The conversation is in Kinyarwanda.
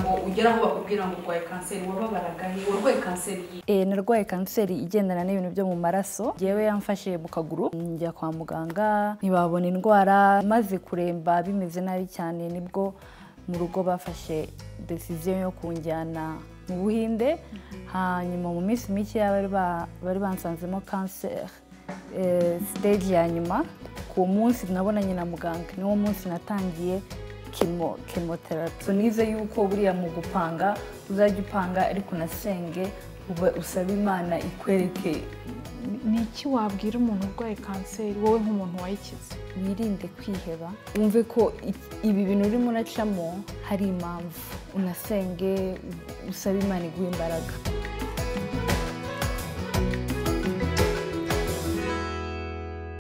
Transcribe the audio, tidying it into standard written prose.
kugira ngo ugere aho bakubwira ngo urwaye kanseri wababaraga he warwaye kanseri narwaye kanseri igendana n'ibintu byo mu maraso yewe yamfashe mu kaguru njya kwa muganga ntibabona indwara maze kuremba bimeze nabi cyane nibwo mu rugo bafashe decision yo kunjyana mu Buhinde hanyuma mu minsi mike bari bansanzemo cancer stage ya nyuma ku munsi nabonanye na muganga niwo munsi natangiye chemotherapy nize yuko buriya mu gupanga uzajya upanga ariko nasenge usaba Imana ikwereke. Ni iki wabwira umuntu urwaye kanseri wowe nk'umuntu wayikize? Wirinde kwiheba wumve ko ibi bintu urimo uracamo hari impamvu unasenge usaba Imana iguha imbaraga.